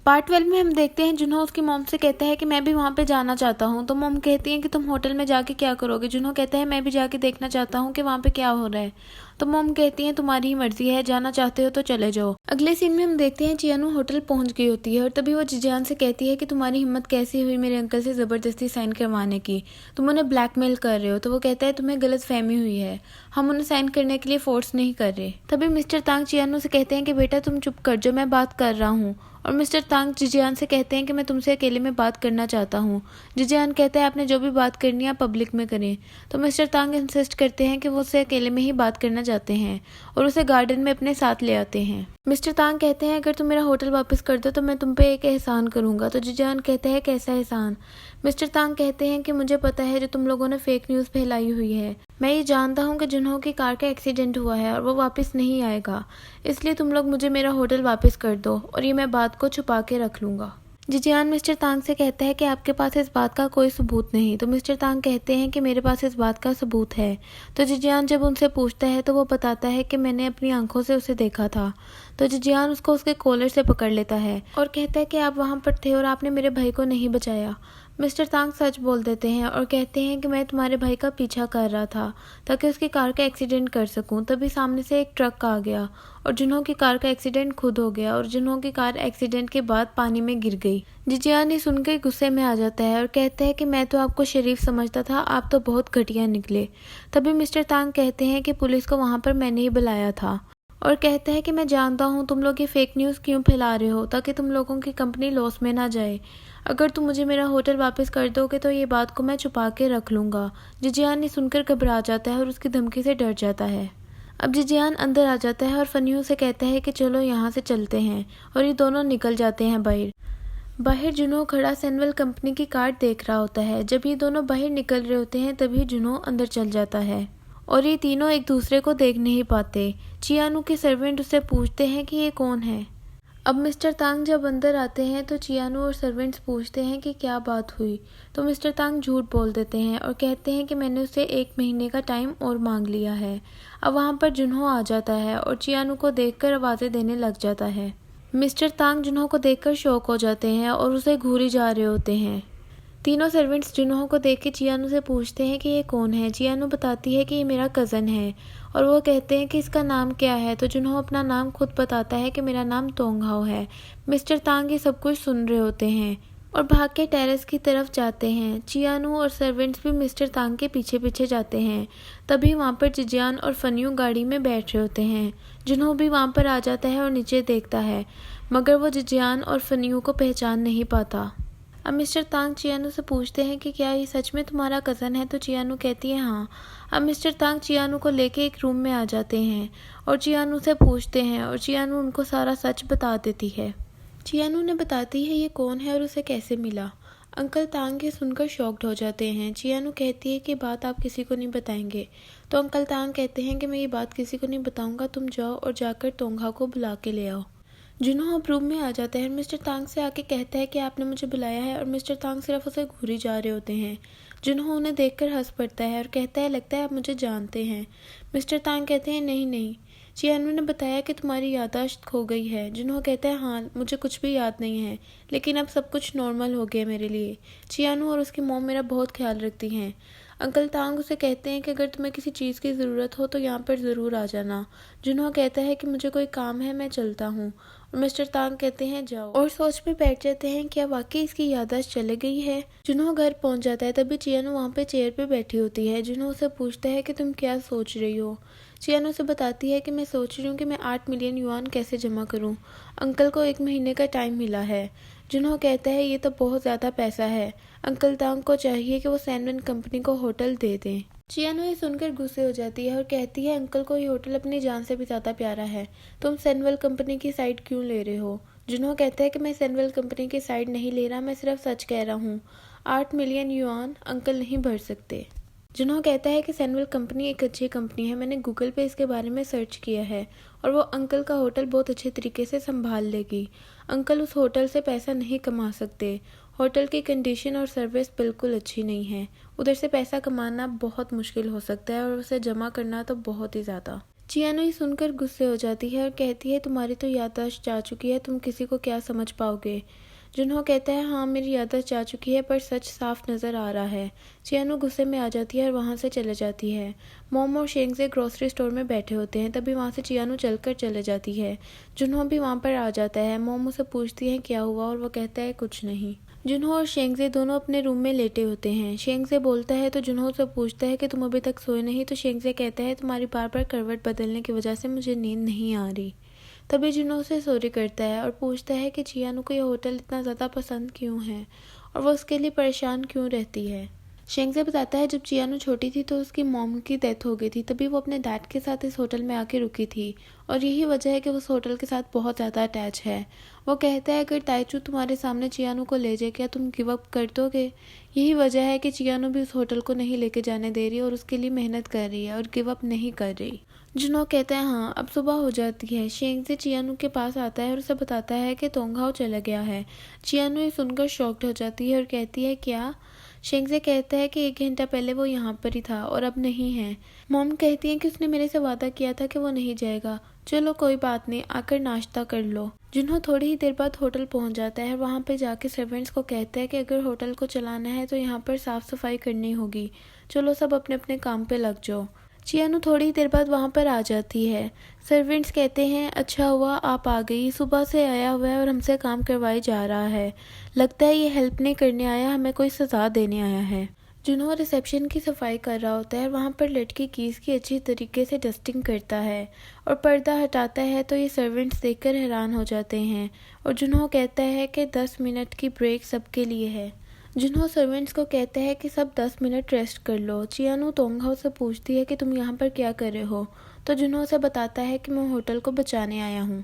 Part 12 में हम देखते हैं जुनहो उसकी मॉम से कहता है कि मैं भी वहाँ पे जाना चाहता हूँ। तो मॉम कहती है कि तुम होटल में जाके क्या करोगे। जुनहो कहता है मैं भी जाके देखना चाहता हूँ कि वहाँ पे क्या हो रहा है। तो मॉम कहती है तुम्हारी ही मर्जी है, जाना चाहते हो तो चले जाओ। अगले सीन में हम देखते हैं चियानू होटल पहुंच गई होती है और तभी वो जिजान से कहती है कि तुम्हारी हिम्मत कैसी हुई मेरे अंकल से जबरदस्ती साइन करवाने की, तुम उन्हें ब्लैकमेल कर रहे हो। तो वो कहता है तुम्हें गलत फहमी हुई है, हम उन्हें साइन करने के लिए फोर्स नहीं कर रहे। तभी मिस्टर तांग चियानू से कहते हैं कि बेटा तुम चुप कर जाओ, मैं बात कर रहा हूँ। और मिस्टर तांग जिजियान से कहते हैं कि मैं तुमसे अकेले में बात करना चाहता हूँ। जिजियान कहता है आपने जो भी बात करनी है आप पब्लिक में करें। तो मिस्टर तांग इंसिस्ट करते हैं कि वो उससे अकेले में ही बात करना चाहते हैं और उसे गार्डन में अपने साथ ले आते हैं। मिस्टर तांग कहते हैं अगर तुम मेरा होटल वापस कर दो तो मैं तुम पे एक एहसान करूंगा। तो जिजियान कहता है कैसा एहसान। मिस्टर तांग कहते हैं कि मुझे पता है जो तुम लोगों ने फेक न्यूज़ फैलाई हुई है, मैं ये जानता हूँ कि जुनहो की कार का एक्सीडेंट हुआ है और वो वापस नहीं आएगा, इसलिए तुम लोग मुझे मेरा होटल वापस कर दो और ये मैं बात को छुपा के रख लूँगा। जिजियान मिस्टर तांग से कहता है कि आपके पास इस बात का कोई सबूत नहीं। तो मिस्टर तांग कहते हैं कि मेरे पास इस बात का सबूत है। तो जिजियान जब उनसे पूछता है तो वो बताता है कि मैंने अपनी आंखों से उसे देखा था। तो जिजियान उसको उसके कॉलर से पकड़ लेता है और कहता है कि आप वहाँ पर थे और आपने मेरे भाई को नहीं बचाया। मिस्टर तांग सच बोल देते हैं और कहते हैं कि मैं तुम्हारे भाई का पीछा कर रहा था ताकि उसकी कार का एक्सीडेंट कर सकूं। तभी सामने से एक ट्रक आ गया और जुनहो की कार का एक्सीडेंट खुद हो गया और जुनहो की कार एक्सीडेंट के बाद पानी में गिर गई। जिजियान ये सुनकर गुस्से में आ जाता है और कहता है कि मैं तो आपको शरीफ समझता था, आप तो बहुत घटिया निकले। तभी मिस्टर तांग कहते हैं कि पुलिस को वहाँ पर मैंने ही बुलाया था और कहता है कि मैं जानता हूँ तुम लोग ये फेक न्यूज़ क्यों फैला रहे हो ताकि तुम लोगों की कंपनी लॉस में ना जाए। अगर तुम मुझे मेरा होटल वापस कर दोगे तो ये बात को मैं छुपा के रख लूँगा। जिजियान ये सुनकर घबरा जाता है और उसकी धमकी से डर जाता है। अब जिजियान अंदर आ जाता है और फनियों से कहता है कि चलो यहाँ से चलते हैं और ये दोनों निकल जाते हैं बाहर जुनहो खड़ा सैनवेल कंपनी की कार देख रहा होता है। जब ये दोनों बाहर निकल रहे होते हैं तभी जुनहो अंदर चल जाता है और ये तीनों एक दूसरे को देख नहीं पाते। चियानू के सर्वेंट उससे पूछते हैं कि ये कौन है। अब मिस्टर तांग जब अंदर आते हैं तो चियानू और सर्वेंट्स पूछते हैं कि क्या बात हुई। तो मिस्टर तांग झूठ बोल देते हैं और कहते हैं कि मैंने उससे 1 महीने का टाइम और मांग लिया है। अब वहाँ पर जुनहो आ जाता है और चियानू को देखकर आवाज़ें देने लग जाता है। मिस्टर तांग जुनहो को देखकर शॉक हो जाते हैं और उसे घूरी जा रहे होते हैं। तीनों सर्वेंट्स जुनहो को देख के चियानू से पूछते हैं कि ये कौन है। चियानू बताती है कि ये मेरा कज़न है और वो कहते हैं कि इसका नाम क्या है। तो जुनहो अपना नाम खुद बताता है कि मेरा नाम तोंगहाओ है। मिस्टर तांग ये सब कुछ सुन रहे होते हैं और भाग के टेरेस की तरफ जाते हैं। चियानू और सर्वेंट्स भी मिस्टर तांग के पीछे पीछे जाते हैं। तभी वहाँ पर जिजियान और फनियू गाड़ी में बैठ रहे होते हैं। जुनहो भी वहाँ पर आ जाता है और नीचे देखता है, मगर वो जिजियान और फनियू को पहचान नहीं पाता। अब मिस्टर तांग चियानू से पूछते हैं कि क्या ये सच में तुम्हारा कज़न है। तो चियानू कहती है हाँ। अब मिस्टर तांग चियानू को लेके एक रूम में आ जाते हैं और चियानू से पूछते हैं और चियानू उनको सारा सच बता देती है। चियानू ने बताती है ये कौन है और उसे कैसे मिला। अंकल तांग ये सुनकर शॉक्ड हो जाते हैं। चियानू कहती है कि बात आप किसी को नहीं बताएंगे। तो अंकल तांग कहते हैं कि मैं ये बात किसी को नहीं बताऊंगा, तुम जाओ और जाकर तोंगहा को बुला के ले आओ। जुनहो अब रूम में आ जाता है और मिस्टर तांग से आके कहता है कि आपने मुझे बुलाया है और मिस्टर तांग सिर्फ उसे घूरी जा रहे होते हैं। जुनहो उन्हें देखकर हंस पड़ता है और कहता है लगता है आप मुझे जानते हैं। मिस्टर तांग कहते हैं नहीं नहीं, चियानू ने बताया कि तुम्हारी याददाश्त खो गई है। जुनहो कहता है हाँ मुझे कुछ भी याद नहीं है, लेकिन अब सब कुछ नॉर्मल हो गया मेरे लिए। चियानू और उसकी मॉम मेरा बहुत ख्याल रखती हैं। अंकल तांग उसे कहते हैं कि अगर तुम्हें किसी चीज़ की ज़रूरत हो तो यहाँ पर ज़रूर आ जाना। जुनहो कहता है कि मुझे कोई काम है, मैं चलता हूँ। और मिस्टर तांग कहते हैं जाओ, और सोच में बैठ जाते हैं क्या वाकई इसकी याददाश्त चले गई है। जुनहो घर पहुंच जाता है तभी चियानू वहाँ पे चेयर पे बैठी होती है। जुनहो उसे पूछता है कि तुम क्या सोच रही हो। चियानू से बताती है कि मैं सोच रही हूँ कि मैं 8 मिलियन युआन कैसे जमा करूँ, अंकल को 1 महीने का टाइम मिला है। जुनहो कहता है ये तो बहुत ज़्यादा पैसा है, अंकल तांग को चाहिए कि वो सैनवन कंपनी को होटल दे दें। चियानू ये सुनकर गुस्से हो जाती है और कहती है अंकल को ये होटल अपनी जान से भी ज़्यादा प्यारा है, तुम सैनवेल कंपनी की साइड क्यों ले रहे हो। जुनहो कहता है कि मैं सैनवेल कंपनी की साइड नहीं ले रहा, मैं सिर्फ सच कह रहा हूँ। 8 मिलियन युआन अंकल नहीं भर सकते। जुनहो कहता है कि सैनवेल कंपनी एक अच्छी कंपनी है, मैंने गूगल पे इसके बारे में सर्च किया है और वो अंकल का होटल बहुत अच्छे तरीके से संभाल लेगी। अंकल उस होटल से पैसा नहीं कमा सकते, होटल की कंडीशन और सर्विस बिल्कुल अच्छी नहीं है, उधर से पैसा कमाना बहुत मुश्किल हो सकता है और उसे जमा करना तो बहुत ही ज़्यादा। चियानो ये सुनकर गुस्से हो जाती है और कहती है तुम्हारी तो याददाश्त जा चुकी है, तुम किसी को क्या समझ पाओगे। जुनहो कहता है हाँ मेरी याददाश्त जा चुकी है पर सच साफ नज़र आ रहा है। चियानो गुस्से में आ जाती है और वहाँ से चले जाती है। मॉम और शेंगज़े ग्रोसरी स्टोर में बैठे होते हैं, तभी वहाँ से चियानो चलकर चले जाती है। जुनहो भी वहाँ पर आ जाता है। मॉम उसे पूछती है क्या हुआ और वो कहता है कुछ नहीं। जुनहो और शेंगज़े दोनों अपने रूम में लेटे होते हैं। शेंगज़े बोलता है तो जुनहो से पूछता है कि तुम अभी तक सोए नहीं, तो शेंगज़े कहता है तुम्हारी बार बार करवट बदलने की वजह से मुझे नींद नहीं आ रही। तभी जुनहो से सॉरी करता है और पूछता है कि चियानो को यह होटल इतना ज़्यादा पसंद क्यों है और वो उसके लिए परेशान क्यों रहती है। शेंगज़े बताता है जब चियानो छोटी थी तो उसकी मॉम की डेथ हो गई थी, तभी वो अपने डैड के साथ इस होटल में आके रुकी थी और यही वजह है कि वो उस होटल के साथ बहुत ज़्यादा अटैच है। वो कहता है अगर ताइचू तुम्हारे सामने चियानो को ले जाए क्या तुम गिव अप कर दोगे। यही वजह है कि चियानो भी उस होटल को नहीं लेके जाने दे रही और उसके लिए मेहनत कर रही है और गिव अप नहीं कर रही। जुनहो कहता है हाँ अब सुबह हो जाती है। शेंगज़े चियानो के पास आता है और उसे बताता है कि तोंगहाओ चला गया है। चियानो ये सुनकर शॉक्ड हो जाती है और कहती है क्या। शेंगज़े कहता है कि 1 घंटा पहले वो यहाँ पर ही था और अब नहीं है। मॉम कहती है कि उसने मेरे से वादा किया था कि वो नहीं जाएगा। चलो कोई बात नहीं, आकर नाश्ता कर लो। जुनहो थोड़ी ही देर बाद होटल पहुँच जाता है। वहाँ पे जाके सर्वेंट्स को कहता है कि अगर होटल को चलाना है तो यहाँ पर साफ़ सफाई करनी होगी, चलो सब अपने अपने काम पे लग जाओ। चियानो थोड़ी देर बाद वहाँ पर आ जाती है। सर्वेंट्स कहते हैं अच्छा हुआ आप आ गई, सुबह से आया हुआ है और हमसे काम करवाई जा रहा है, लगता है ये हेल्प नहीं करने आया, हमें कोई सज़ा देने आया है। जुनहो रिसेप्शन की सफाई कर रहा होता है। वहाँ पर लड़की कीज़ की अच्छी तरीके से डस्टिंग करता है और पर्दा हटाता है तो ये सर्वेंट्स देखकर हैरान हो जाते हैं और जुनहो कहता है कि 10 मिनट की ब्रेक सबके लिए है। जुनहो सर्वेंट्स को कहता है कि सब 10 मिनट रेस्ट कर लो। चियानो तोंगहाओ से पूछती है कि तुम यहाँ पर क्या कर रहे हो, तो जुनहो से बताता है कि मैं होटल को बचाने आया हूँ।